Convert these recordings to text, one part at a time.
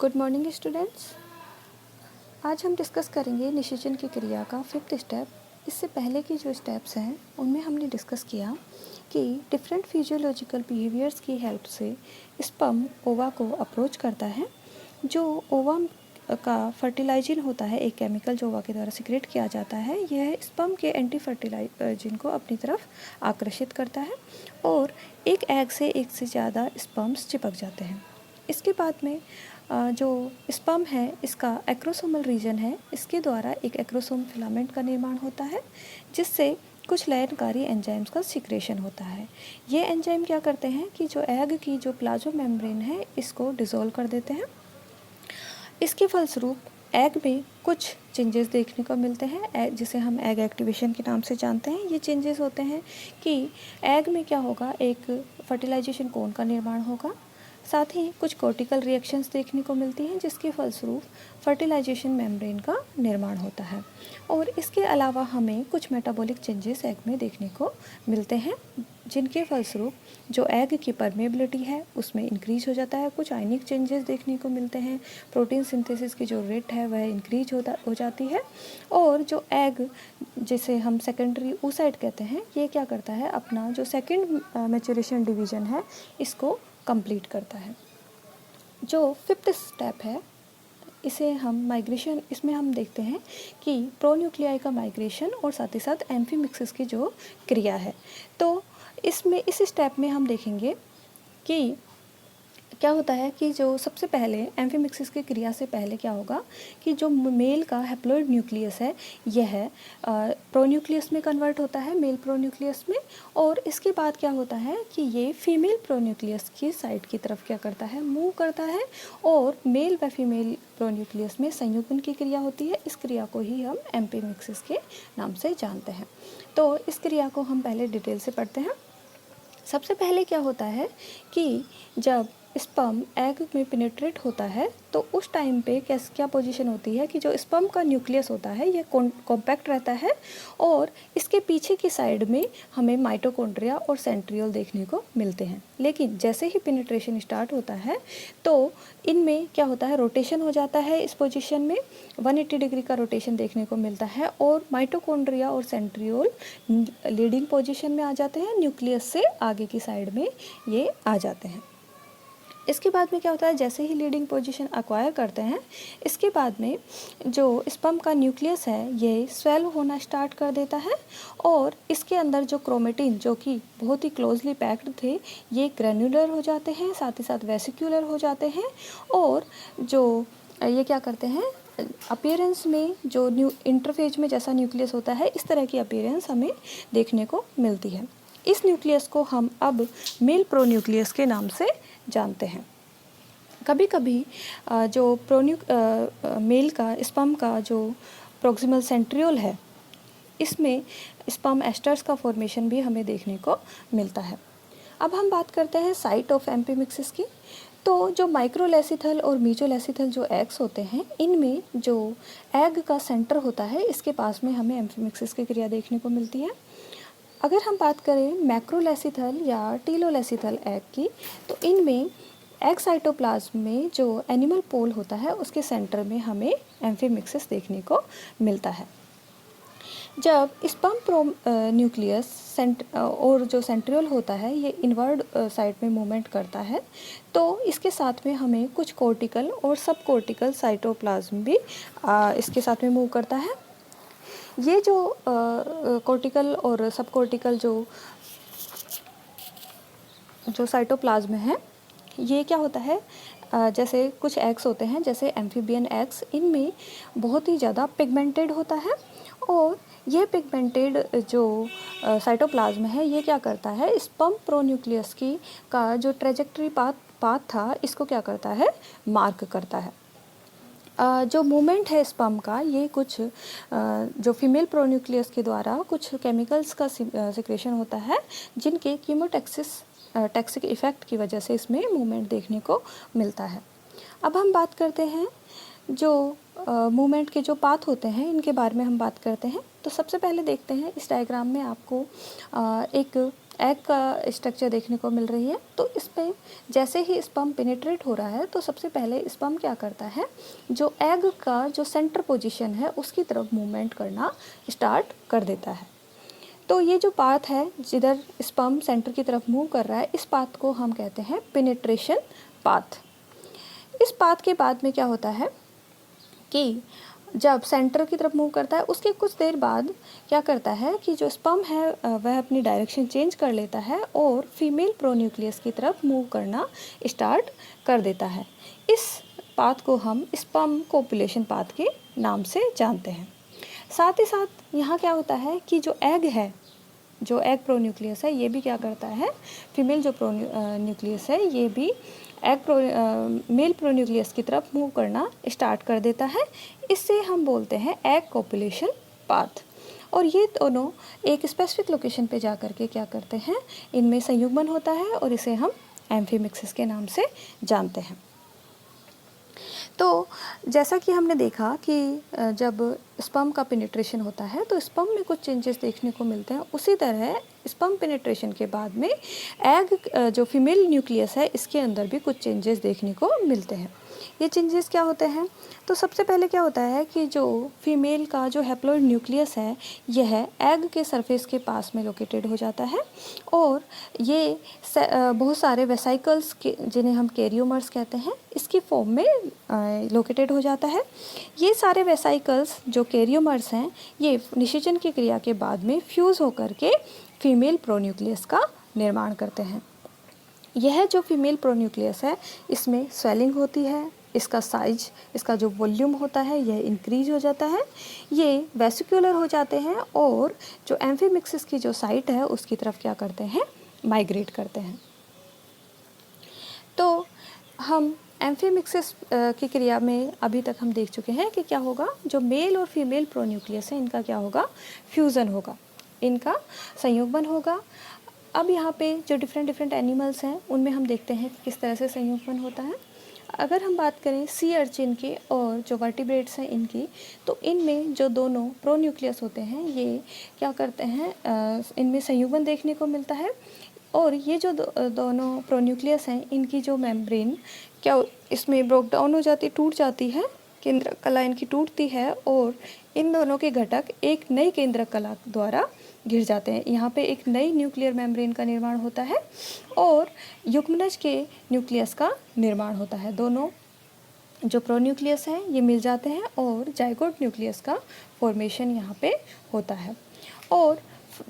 Good morning students. आज हम discuss करेंगे निषेचन की क्रिया का 5th स्टेप। इससे पहले की जो स्टेप्स हैं उनमें हमने डिस्कस किया कि डिफरेंट फिजियोलॉजिकल बिहेवियर्स की हेल्प से स्पर्म ओवा को अप्रोच करता है। जो ओवा का फर्टिलाइजिन होता है, एक केमिकल जो ओवा के द्वारा सिक्रेट किया जाता है, यह स्पर्म के एंटी फर्टिलाइजिन को अपनी तरफ आकर्षित करता है और एक एग से एक से ज़्यादा स्पर्म्स चिपक जाते हैं। इसके बाद में जो स्पर्म है इसका एक्रोसोमल रीजन है, इसके द्वारा एक एक्रोसोम फिलामेंट का निर्माण होता है जिससे कुछ लयनकारी एंजाइम्स का सिक्रेशन होता है। ये एंजाइम क्या करते हैं कि जो एग की जो प्लाज्मा मेम्ब्रेन है इसको डिसॉल्व कर देते हैं। इसके फलस्वरूप एग में कुछ चेंजेस देखने को मिलते हैं जिसे हम एग एक्टिवेशन के नाम से जानते हैं। ये चेंजेस होते हैं कि एग में क्या होगा, एक फर्टिलाइजेशन कोन का निर्माण होगा, साथ ही कुछ कॉर्टिकल रिएक्शंस देखने को मिलती हैं जिसके फलस्वरूप फर्टिलाइजेशन मेम्ब्रेन का निर्माण होता है। और इसके अलावा हमें कुछ मेटाबॉलिक चेंजेस एग में देखने को मिलते हैं जिनके फलस्वरूप जो एग की परमेबिलिटी है उसमें इंक्रीज हो जाता है। कुछ आयनिक चेंजेस देखने को मिलते हैं, प्रोटीन सिंथेसिस की जो रेट है वह इंक्रीज हो जाती है। और जो एग जिसे हम सेकेंडरी oocyte कहते हैं, ये क्या करता है, अपना जो सेकेंड मैच्योरेशन डिवीजन है इसको कंप्लीट करता है। जो 5th स्टेप है इसे हम माइग्रेशन, इसमें हम देखते हैं कि प्रोन्यूक्लियाई का माइग्रेशन और साथ ही साथ एम्फीमिक्सिस की जो क्रिया है। तो इसमें इस स्टेप में हम देखेंगे कि क्या होता है कि जो सबसे पहले एम्फीमिक्सिस की क्रिया से पहले क्या होगा कि जो मेल का हैप्लॉइड न्यूक्लियस है यह प्रोन्यूक्लियस में कन्वर्ट होता है, मेल प्रोन्यूक्लियस में। और इसके बाद क्या होता है कि ये फीमेल प्रोन्यूक्लियस की साइड की तरफ क्या करता है, मूव करता है और मेल व फीमेल प्रोन्यूक्लियस में संयुग्मन की क्रिया होती है। इस क्रिया को ही हम एम्फीमिक्सिस के नाम से जानते हैं। तो इस क्रिया को हम पहले डिटेल से पढ़ते हैं। सबसे पहले क्या होता है कि जब स्पर्म एग में पेनिट्रेट होता है तो उस टाइम पे क्या पोजीशन होती है कि जो स्पर्म का न्यूक्लियस होता है यह कॉम्पैक्ट रहता है और इसके पीछे की साइड में हमें माइटोकॉन्ड्रिया और सेंट्रियोल देखने को मिलते हैं। लेकिन जैसे ही पेनिट्रेशन स्टार्ट होता है तो इनमें क्या होता है, रोटेशन हो जाता है। इस पोजीशन में 180 डिग्री का रोटेशन देखने को मिलता है और माइटोकॉन्ड्रिया और सेंट्रियोल लीडिंग पोजीशन में आ जाते हैं, न्यूक्लियस से आगे की साइड में ये आ जाते हैं। इसके बाद में क्या होता है, जैसे ही लीडिंग पोजीशन एक्वायर करते हैं इसके बाद में जो स्पर्म का न्यूक्लियस है ये स्वेल होना स्टार्ट कर देता है और इसके अंदर जो क्रोमेटिन जो कि बहुत ही क्लोजली पैक्ड थे ये ग्रैन्युलर हो जाते हैं, साथ ही साथ वेसिक्यूलर हो जाते हैं। और जो ये क्या करते हैं, अपीयरेंस में जो इंटरफेज में जैसा न्यूक्लियस होता है इस तरह की अपीयरेंस हमें देखने को मिलती है। इस न्यूक्लियस को हम अब मेल प्रोन्यूक्लियस के नाम से जानते हैं। कभी कभी जो मेल का स्पर्म का जो प्रोक्सिमल सेंट्रियोल है इसमें स्पर्म एस्टर्स का फॉर्मेशन भी हमें देखने को मिलता है। अब हम बात करते हैं साइट ऑफ एम्फीमिक्सिस की। तो जो माइक्रोलेसिथल और मीजोलेसिथल जो एग्स होते हैं इनमें जो एग का सेंटर होता है इसके पास में हमें एम्फीमिक्सिस की क्रिया देखने को मिलती है। अगर हम बात करें मैक्रोलेसिथल या टीलोलेसिथल एग की तो इनमें एग साइटोप्लाज्म में जो एनिमल पोल होता है उसके सेंटर में हमें एम्फीमिक्सिस देखने को मिलता है। जब स्पर्म न्यूक्लियस और जो सेंट्रियोल होता है ये इनवर्ड साइड में मूवमेंट करता है तो इसके साथ में हमें कुछ कॉर्टिकल और सब कॉर्टिकल साइटोप्लाज्म भी इसके साथ में मूव करता है। ये जो कॉर्टिकल और सब कॉर्टिकल जो साइटोप्लाज्म है ये क्या होता है, जैसे कुछ एग्स होते हैं जैसे एम्फीबियन एग्स, इनमें बहुत ही ज़्यादा पिगमेंटेड होता है और ये पिगमेंटेड जो साइटोप्लाज्म है ये क्या करता है, स्पर्म प्रोन्यूक्लियस की का जो ट्रेजेक्टरी पाथ था इसको क्या करता है, मार्क करता है। जो मूवमेंट है स्पर्म का ये कुछ जो फीमेल प्रोन्यूक्लियस के द्वारा कुछ केमिकल्स का सिक्रेशन होता है जिनके टैक्सिक इफ़ेक्ट की वजह से इसमें मूवमेंट देखने को मिलता है। अब हम बात करते हैं जो मूवमेंट के जो पाथ होते हैं इनके बारे में हम बात करते हैं। तो सबसे पहले देखते हैं इस डायग्राम में आपको एक एग का स्ट्रक्चर देखने को मिल रही है। तो इसमें जैसे ही स्पर्म पेनिट्रेट हो रहा है तो सबसे पहले स्पर्म क्या करता है, जो एग का जो सेंटर पोजीशन है उसकी तरफ मूवमेंट करना स्टार्ट कर देता है। तो ये जो पाथ है जिधर स्पर्म सेंटर की तरफ मूव कर रहा है, इस पाथ को हम कहते हैं पेनिट्रेशन पाथ। इस पाथ के बाद में क्या होता है कि जब सेंटर की तरफ मूव करता है उसके कुछ देर बाद क्या करता है कि जो स्पर्म है वह अपनी डायरेक्शन चेंज कर लेता है और फीमेल प्रोन्यूक्लियस की तरफ मूव करना स्टार्ट कर देता है। इस पाथ को हम स्पर्म कोपुलेशन पाथ के नाम से जानते हैं। साथ ही साथ यहाँ क्या होता है कि जो एग है, जो एग प्रोन्यूक्लियस है, ये भी क्या करता है, फीमेल जो न्यूक्लियस है ये भी मेल प्रोन्यूक्लियस की तरफ मूव करना स्टार्ट कर देता है। इससे हम बोलते हैं एग कोपुलेशन पाथ। और ये दोनों एक स्पेसिफिक लोकेशन पे जा कर के क्या करते हैं, इनमें संयुग्मन होता है और इसे हम एम्फीमिक्सिस के नाम से जानते हैं। तो जैसा कि हमने देखा कि जब स्पर्म का पेनिट्रेशन होता है तो स्पर्म में कुछ चेंजेस देखने को मिलते हैं, उसी तरह स्पर्म पेनिट्रेशन के बाद में एग जो फीमेल न्यूक्लियस है इसके अंदर भी कुछ चेंजेस देखने को मिलते हैं। ये चेंजेस क्या होते हैं, तो सबसे पहले क्या होता है कि जो फीमेल का जो हैप्लॉइड न्यूक्लियस है यह एग के सरफेस के पास में लोकेटेड हो जाता है और ये बहुत सारे वेसाइकल्स के जिन्हें हम कैरियोमर्स कहते हैं इसकी फॉर्म में लोकेटेड हो जाता है। ये सारे वेसाइकल्स जो कैरियोमर्स हैं ये निषेचन की क्रिया के बाद में फ्यूज़ होकर के फीमेल प्रोन्यूक्लियस का निर्माण करते हैं। यह जो फीमेल प्रोन्यूक्लियस है इसमें स्वेलिंग होती है, इसका साइज, इसका जो वॉल्यूम होता है यह इंक्रीज हो जाता है, ये वेसिकुलर हो जाते हैं और जो एम्फीमिक्सिस की जो साइट है उसकी तरफ क्या करते हैं, माइग्रेट करते हैं। तो हम एम्फीमिक्सिस की क्रिया में अभी तक हम देख चुके हैं कि क्या होगा, जो मेल और फीमेल प्रोन्यूक्लियस है इनका क्या होगा, फ्यूज़न होगा, इनका संयुग्मन होगा। अब यहाँ पे जो डिफरेंट एनिमल्स हैं उनमें हम देखते हैं कि किस तरह से संयुग्मन होता है। अगर हम बात करें सी अर्चिन की और जो वर्टिब्रेट्स हैं इनकी, तो इनमें जो दोनों प्रोन्यूक्लियस होते हैं ये क्या करते हैं, इनमें संयुग्मन देखने को मिलता है और ये जो दोनों प्रोन्यूक्लियस हैं इनकी जो मेम्ब्रेन क्या इसमें ब्रोक डाउन हो जाती, टूट जाती है, केंद्रक कला इनकी टूटती है और इन दोनों के घटक एक नई केंद्रक कला द्वारा घिर जाते हैं। यहाँ पे एक नई न्यूक्लियर मेम्ब्रेन का निर्माण होता है और युग्मनज के न्यूक्लियस का निर्माण होता है। दोनों जो प्रोन्यूक्लियस हैं ये मिल जाते हैं और जाइगोट न्यूक्लियस का फॉर्मेशन यहाँ पे होता है। और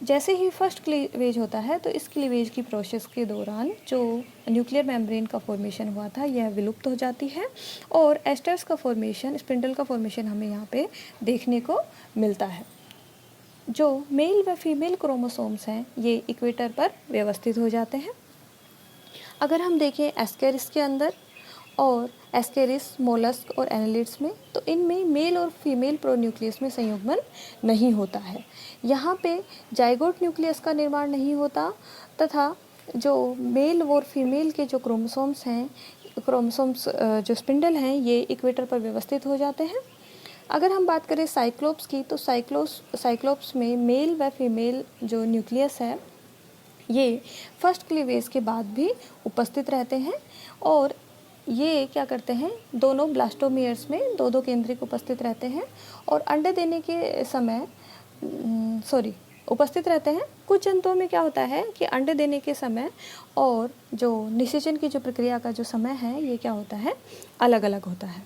जैसे ही फर्स्ट क्लीवेज होता है तो इस क्लीवेज की प्रोसेस के दौरान जो न्यूक्लियर मेम्ब्रेन का फॉर्मेशन हुआ था यह विलुप्त हो जाती है और एस्टर्स का फॉर्मेशन, स्पिंडल का फॉर्मेशन हमें यहाँ पे देखने को मिलता है। जो मेल व फीमेल क्रोमोसोम्स हैं ये इक्वेटर पर व्यवस्थित हो जाते हैं। अगर हम देखें एस्केरिस के अंदर और एस्केरिस, मोलस्क और एनालिड्स में, तो इनमें मेल और फीमेल प्रोन्यूक्लियस में संयुग्मन नहीं होता है। यहाँ पे जाइगोट न्यूक्लियस का निर्माण नहीं होता तथा जो मेल और फीमेल के जो क्रोमोसोम्स हैं, क्रोमोसोम्स जो स्पिंडल हैं ये इक्वेटर पर व्यवस्थित हो जाते हैं। अगर हम बात करें साइक्लोप्स की, तो साइक्लोप्स में मेल व फीमेल जो न्यूक्लियस है ये फर्स्ट क्लीवेज के बाद भी उपस्थित रहते हैं और ये क्या करते हैं, दोनों ब्लास्टोमियर्स में दो केंद्रिक उपस्थित रहते हैं और अंडे देने के समय उपस्थित रहते हैं। कुछ जंतुओं में क्या होता है कि अंडे देने के समय और जो निषेचन की जो प्रक्रिया का जो समय है ये क्या होता है, अलग अलग होता है।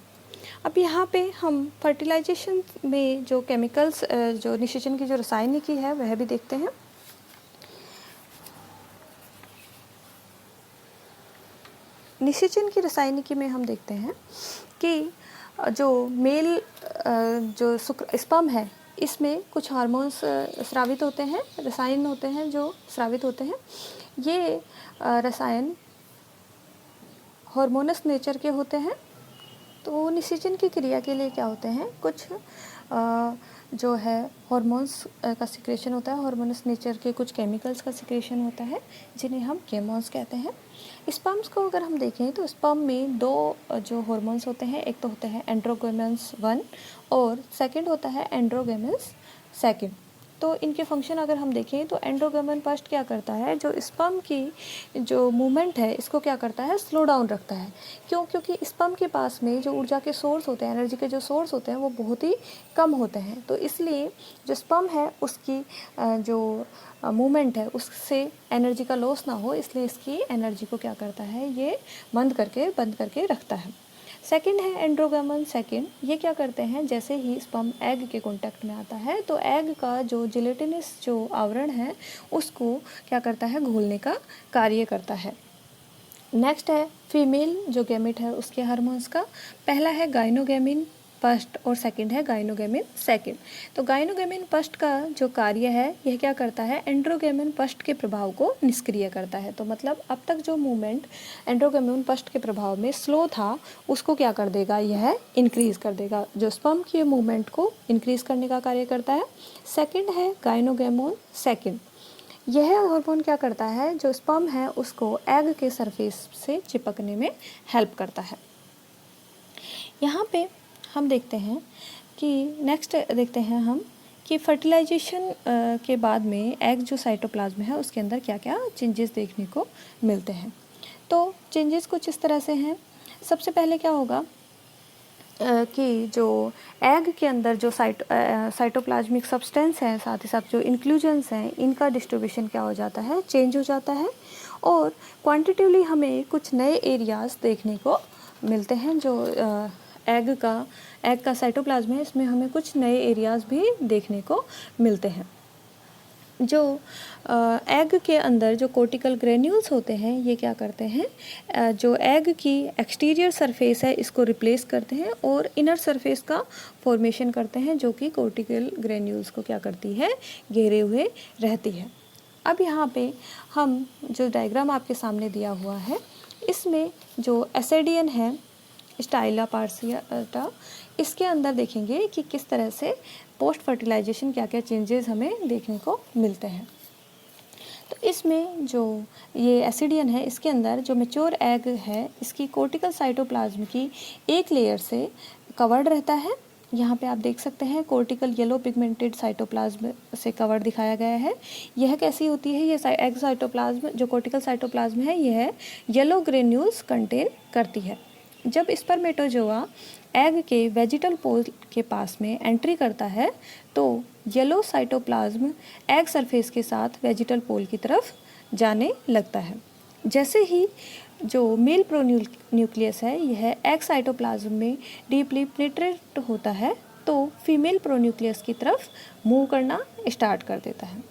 अब यहाँ पे हम फर्टिलाइजेशन में जो केमिकल्स, जो निषेचन की जो रसायनिकी है वह भी देखते हैं। निषेचन की रसायनिकी में हम देखते हैं कि जो मेल जो स्पर्म है इसमें कुछ हार्मोन्स स्रावित होते हैं, रसायन होते हैं जो स्रावित होते हैं। ये रसायन हार्मोनस नेचर के होते हैं। तो निषेचन की क्रिया के लिए क्या होते हैं, कुछ जो है हार्मोन्स का सिक्रेशन होता है, हार्मोनस नेचर के कुछ केमिकल्स का सिक्रेशन होता है जिन्हें हम केमोन्स कहते हैं। स्पर्म्स को अगर हम देखें तो स्पर्म में दो जो हार्मोन्स होते हैं, एक तो होते हैं एंड्रोगेमन्स 1 और सेकंड होता है एंड्रोगेमन्स 2। तो इनके फंक्शन अगर हम देखें तो एंडोगर्मन पस्ट क्या करता है, जो स्पर्म की जो मूवमेंट है इसको क्या करता है, स्लो डाउन रखता है। क्यों? क्योंकि स्पर्म के पास में जो ऊर्जा के सोर्स होते हैं, एनर्जी के जो सोर्स होते हैं वो बहुत ही कम होते हैं। तो इसलिए जो स्पर्म है उसकी जो मूवमेंट है उससे एनर्जी का लॉस ना हो, इसलिए इसकी एनर्जी को क्या करता है, ये बंद करके रखता है। सेकंड है एंड्रोगर्मन सेकंड, ये क्या करते हैं, जैसे ही स्पर्म एग के कांटेक्ट में आता है तो एग का जो जिलेटिनस जो आवरण है उसको क्या करता है, घोलने का कार्य करता है। नेक्स्ट है फीमेल जो गैमेट है उसके हार्मोन्स का, पहला है गाइनोगैमिन फर्स्ट और सेकंड है गाइनोगैमिन सेकंड। तो गाइनोगैमिन फर्स्ट का जो कार्य है यह क्या करता है, एंड्रोगैमिन फर्स्ट के प्रभाव को निष्क्रिय करता है। तो मतलब अब तक जो मूवमेंट एंड्रोगैमिन फर्स्ट के प्रभाव में स्लो था उसको क्या कर देगा, यह इंक्रीज कर देगा, जो स्पर्म की मूवमेंट को इंक्रीज करने का कार्य करता है। सेकेंड है गाइनोगैमोन सेकेंड, यह हार्मोन क्या करता है, जो स्पर्म है उसको एग के सरफेस से चिपकने में हेल्प करता है। यहाँ पे हम देखते हैं कि नेक्स्ट देखते हैं हम कि फर्टिलाइजेशन के बाद में एग जो साइटोप्लाज्म है उसके अंदर क्या क्या चेंजेस देखने को मिलते हैं। तो चेंजेस कुछ इस तरह से हैं। सबसे पहले क्या होगा कि जो एग के अंदर जो साइटोप्लाज्मिक सब्सटेंस हैं, साथ ही साथ जो इंक्लूजन्स हैं, इनका डिस्ट्रीब्यूशन क्या हो जाता है, चेंज हो जाता है। और क्वांटिटिवली हमें कुछ नए एरियाज़ देखने को मिलते हैं। जो एग का साइटोप्लाज्म है इसमें हमें कुछ नए एरियाज़ भी देखने को मिलते हैं। जो एग के अंदर जो कोर्टिकल ग्रेन्यूल्स होते हैं ये क्या करते हैं, जो एग की एक्सटीरियर सरफेस है इसको रिप्लेस करते हैं और इनर सरफेस का फॉर्मेशन करते हैं, जो कि कोर्टिकल ग्रेन्यूल्स को क्या करती है, घेरे हुए रहती है। अब यहाँ पे हम जो डायग्राम आपके सामने दिया हुआ है इसमें जो एसेडियन है स्टाइला पार्सियाटा, इसके अंदर देखेंगे कि किस तरह से पोस्ट फर्टिलाइजेशन क्या क्या चेंजेस हमें देखने को मिलते हैं। तो इसमें जो ये एसिडियन है इसके अंदर जो मैच्योर एग है इसकी कोर्टिकल साइटोप्लाज्म की एक लेयर से कवर्ड रहता है। यहाँ पे आप देख सकते हैं कोर्टिकल येलो पिगमेंटेड साइटोप्लाज्म से कवर्ड दिखाया गया है। यह कैसी होती है, ये एग साइटोप्लाज्म जो कोर्टिकल साइटोप्लाज्म है यह येलो ग्रेन्यूल्स कंटेन करती है। जब स्पर्मेटोजोआ एग के वेजिटल पोल के पास में एंट्री करता है तो येलो साइटोप्लाज्म एग सरफेस के साथ वेजिटल पोल की तरफ जाने लगता है। जैसे ही जो मेल प्रोन्यूक्लियस है यह एग साइटोप्लाज्म में डीपली पेनिट्रेट होता है तो फीमेल प्रोन्यूक्लियस की तरफ मूव करना स्टार्ट कर देता है।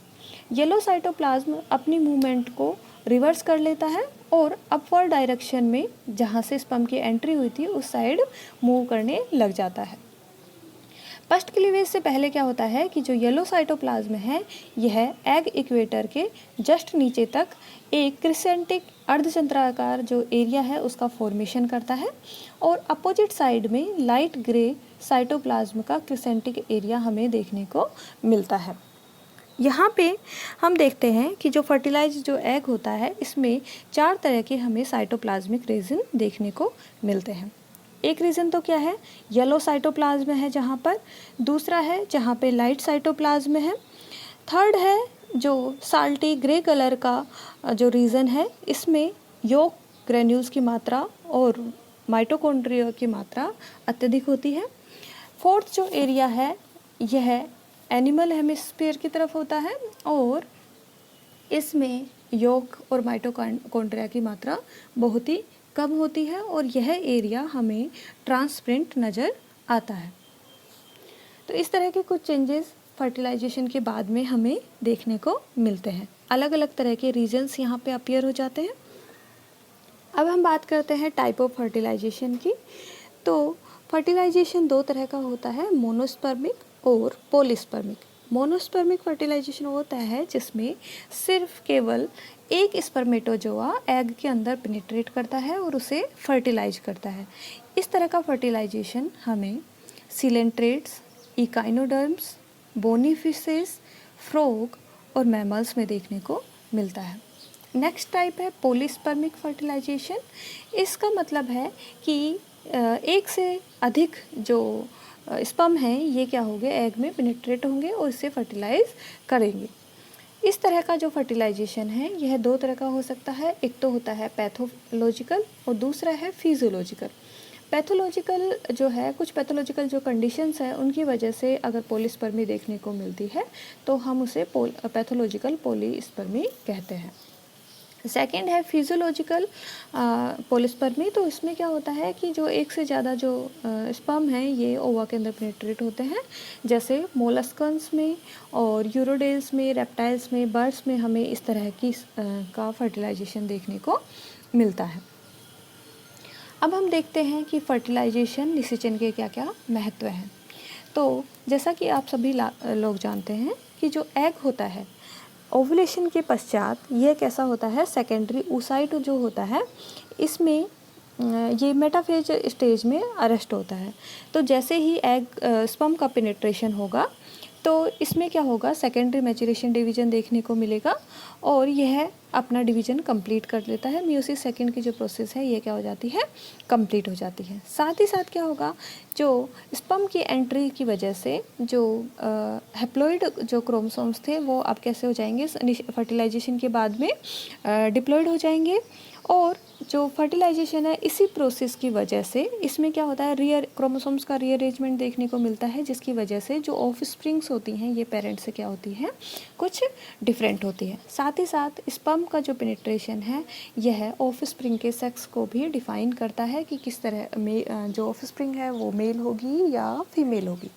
येलो साइटोप्लाज्म अपनी मूवमेंट को रिवर्स कर लेता है और अपवर्ड डायरेक्शन में जहाँ से स्पर्म की एंट्री हुई थी उस साइड मूव करने लग जाता है। फर्स्ट क्लीवेज से पहले क्या होता है कि जो येलो साइटोप्लाज्म है यह एग इक्वेटर के जस्ट नीचे तक एक क्रिसेंटिक अर्धचंद्राकार जो एरिया है उसका फॉर्मेशन करता है और अपोजिट साइड में लाइट ग्रे साइटोप्लाज्म का क्रिसेंटिक एरिया हमें देखने को मिलता है। यहाँ पे हम देखते हैं कि जो फर्टिलाइज जो एग होता है इसमें 4 तरह के हमें साइटोप्लाज्मिक रीजन देखने को मिलते हैं। एक रीज़न तो क्या है, येलो साइटोप्लाज्म है जहाँ पर, दूसरा है जहाँ पे लाइट साइटोप्लाज्म है, थर्ड है जो साल्टी ग्रे कलर का जो रीजन है इसमें योक ग्रेन्यूल्स की मात्रा और माइटोकॉन्ड्रिया की मात्रा अत्यधिक होती है, फोर्थ जो एरिया है यह एनिमल हेमिस्फीयर की तरफ होता है और इसमें योक और माइटोकॉन्ड्रिया की मात्रा बहुत ही कम होती है और यह एरिया हमें ट्रांसपेरेंट नज़र आता है। तो इस तरह के कुछ चेंजेस फर्टिलाइजेशन के बाद में हमें देखने को मिलते हैं। अलग अलग तरह के रीजन्स यहाँ पे अपीयर हो जाते हैं। अब हम बात करते हैं टाइप ऑफ फर्टिलाइजेशन की। तो फर्टिलाइजेशन 2 तरह का होता है, मोनोस्पर्मिक और पॉलीस्पर्मिक। मोनोस्पर्मिक फर्टिलाइजेशन होता है जिसमें सिर्फ केवल एक स्पर्मेटोजोआ एग के अंदर पेनिट्रेट करता है और उसे फर्टिलाइज करता है। इस तरह का फर्टिलाइजेशन हमें सिलेंट्रेट्स, इकाइनोडर्म्स, बोनीफिशेस, फ्रॉग और मैमल्स में देखने को मिलता है। नेक्स्ट टाइप है पॉलीस्पर्मिक फर्टिलाइजेशन। इसका मतलब है कि एक से अधिक जो स्पर्म हैं ये क्या होंगे, एग में पेनिट्रेट होंगे और इसे फर्टिलाइज करेंगे। इस तरह का जो फर्टिलाइजेशन है यह दो तरह का हो सकता है, एक तो होता है पैथोलॉजिकल और दूसरा है फिजियोलॉजिकल। पैथोलॉजिकल जो है, कुछ पैथोलॉजिकल जो कंडीशंस हैं उनकी वजह से अगर पॉलीस्पर्मी देखने को मिलती है तो हम उसे पैथोलॉजिकल पॉलीस्पर्मी कहते हैं। सेकंड है फिजियोलॉजिकल पॉलीस्पर्मी। तो इसमें क्या होता है कि जो एक से ज़्यादा जो स्पर्म हैं ये ओवा के अंदर पेनिट्रेट होते हैं, जैसे मोलस्कन्स में और यूरोडेल्स में, रेप्टाइल्स में, बर्ड्स में हमें इस तरह की का फर्टिलाइजेशन देखने को मिलता है। अब हम देखते हैं कि फर्टिलाइजेशन निषेचन के क्या क्या महत्व हैं। तो जैसा कि आप सभी लोग जानते हैं कि जो एग होता है ओवुलेशन के पश्चात यह कैसा होता है, सेकेंडरी oocyte जो होता है इसमें ये मेटाफेज स्टेज में अरेस्ट होता है। तो जैसे ही एग स्पर्म का पेनिट्रेशन होगा तो इसमें क्या होगा, सेकेंडरी मैच्योरेशन डिवीजन देखने को मिलेगा और यह अपना डिवीजन कंप्लीट कर लेता है। मियोसिस सेकंड की जो प्रोसेस है ये क्या हो जाती है, कंप्लीट हो जाती है। साथ ही साथ क्या होगा, जो स्पर्म की एंट्री की वजह से जो हैप्लॉइड जो क्रोमोसोम्स थे वो अब कैसे हो जाएंगे, फर्टिलाइजेशन के बाद में डिप्लॉइड हो जाएंगे। और जो फर्टिलाइजेशन है इसी प्रोसेस की वजह से इसमें क्या होता है, रियर क्रोमोसोम्स का रीअरेंजमेंट देखने को मिलता है, जिसकी वजह से जो ऑफस्प्रिंग्स होती हैं ये पेरेंट से क्या होती हैं, कुछ डिफरेंट होती है। साथ ही साथ स्पर्म का जो पेनिट्रेशन है यह ऑफस्प्रिंग के सेक्स को भी डिफाइन करता है कि किस तरह में जो ऑफस्प्रिंग है वो मेल होगी या फीमेल होगी।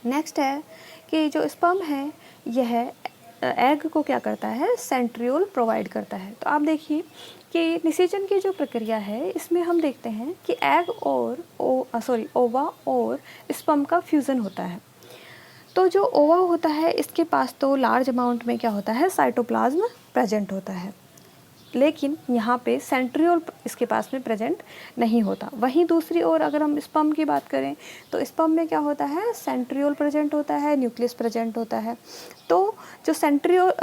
नेक्स्ट है कि जो स्पर्म है यह एग को क्या करता है, सेंट्रियोल प्रोवाइड करता है। तो आप देखिए कि निषेचन की जो प्रक्रिया है इसमें हम देखते हैं कि एग और ओवा और स्पर्म का फ्यूज़न होता है। तो जो ओवा होता है इसके पास तो लार्ज अमाउंट में क्या होता है, साइटोप्लाज्म प्रेजेंट होता है, लेकिन यहाँ पे सेंट्रियोल इसके पास में प्रेजेंट नहीं होता। वहीं दूसरी ओर अगर हम स्पर्म की बात करें तो स्पर्म में क्या होता है, सेंट्रियोल प्रेजेंट होता है, न्यूक्लियस प्रेजेंट होता है। तो जो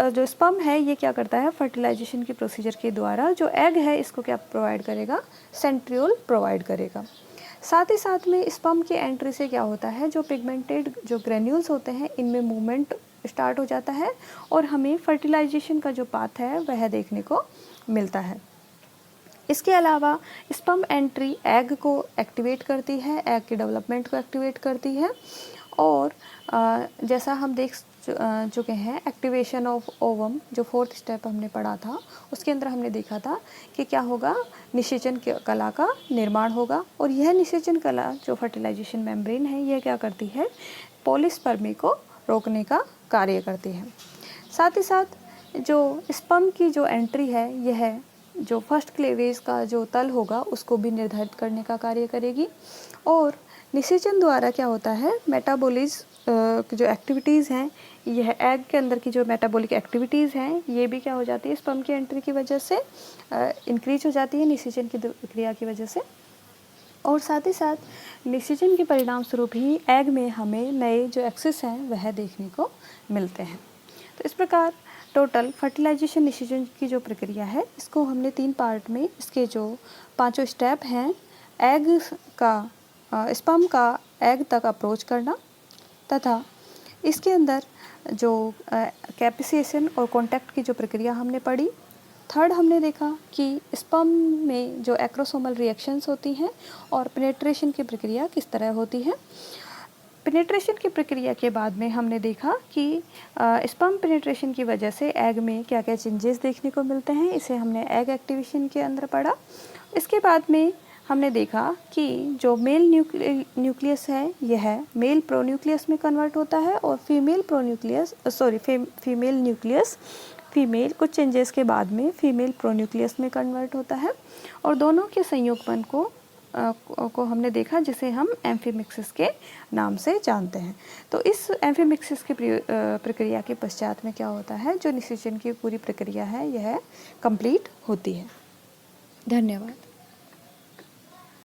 जो स्पर्म है ये क्या करता है, फर्टिलाइजेशन की प्रोसीजर के द्वारा जो एग है इसको क्या प्रोवाइड करेगा, सेंट्रियोल प्रोवाइड करेगा। साथ ही साथ में स्पर्म की एंट्री से क्या होता है, जो पिगमेंटेड जो ग्रेन्यूल्स होते हैं इनमें मूवमेंट स्टार्ट हो जाता है और हमें फर्टिलाइजेशन का जो पाथ है वह देखने को मिलता है। इसके अलावा स्पर्म एंट्री एग को एक्टिवेट करती है, एग के डेवलपमेंट को एक्टिवेट करती है। और जैसा हम देख चुके हैं एक्टिवेशन ऑफ ओवम, जो फोर्थ स्टेप हमने पढ़ा था उसके अंदर हमने देखा था कि क्या होगा, निषेचन कला का निर्माण होगा। और यह निषेचन कला जो फर्टिलाइजेशन मेम्ब्रेन है यह क्या करती है, पॉलीस्पर्मी को रोकने का कार्य करती है। साथ ही साथ जो स्पर्म की जो एंट्री है यह जो फर्स्ट क्लेवेज का जो तल होगा उसको भी निर्धारित करने का कार्य करेगी। और निषेचन द्वारा क्या होता है, मेटाबॉलिज जो एक्टिविटीज़ हैं, यह एग के अंदर की जो मेटाबॉलिक एक्टिविटीज़ हैं ये भी क्या हो जाती है, स्पर्म की एंट्री की वजह से इंक्रीज हो जाती है निषेचन की क्रिया की वजह से। और साथ ही साथ निषेचन के परिणाम स्वरूप ही एग में हमें नए जो एक्सेस हैं वह देखने को मिलते हैं। तो इस प्रकार टोटल फर्टिलाइजेशन निषेचन की जो प्रक्रिया है इसको हमने 3 पार्ट में, इसके जो 5 स्टेप हैं, एग का स्पर्म का एग तक अप्रोच करना, तथा इसके अंदर जो कैपिसिएशन और कॉन्टैक्ट की जो प्रक्रिया हमने पढ़ी। थर्ड हमने देखा कि स्पर्म में जो एक्रोसोमल रिएक्शंस होती हैं और पेनिट्रेशन की प्रक्रिया किस तरह होती है। पेनिट्रेशन की प्रक्रिया के बाद में हमने देखा कि स्पर्म पेनिट्रेशन की वजह से एग में क्या क्या चेंजेस देखने को मिलते हैं, इसे हमने एग एक्टिवेशन के अंदर पढ़ा। इसके बाद में हमने देखा कि जो मेल न्यूक्लियस है यह मेल प्रोन्यूक्लियस में कन्वर्ट होता है और फीमेल न्यूक्लियस कुछ चेंजेस के बाद में फीमेल प्रोन्यूक्लियस में कन्वर्ट होता है। और दोनों के संयुग्मन को हमने देखा जिसे हम एम्फीमिक्सिस के नाम से जानते हैं। तो इस एम्फीमिक्सिस की प्रक्रिया के पश्चात में क्या होता है, जो निषेचन की पूरी प्रक्रिया है यह कंप्लीट होती है। धन्यवाद।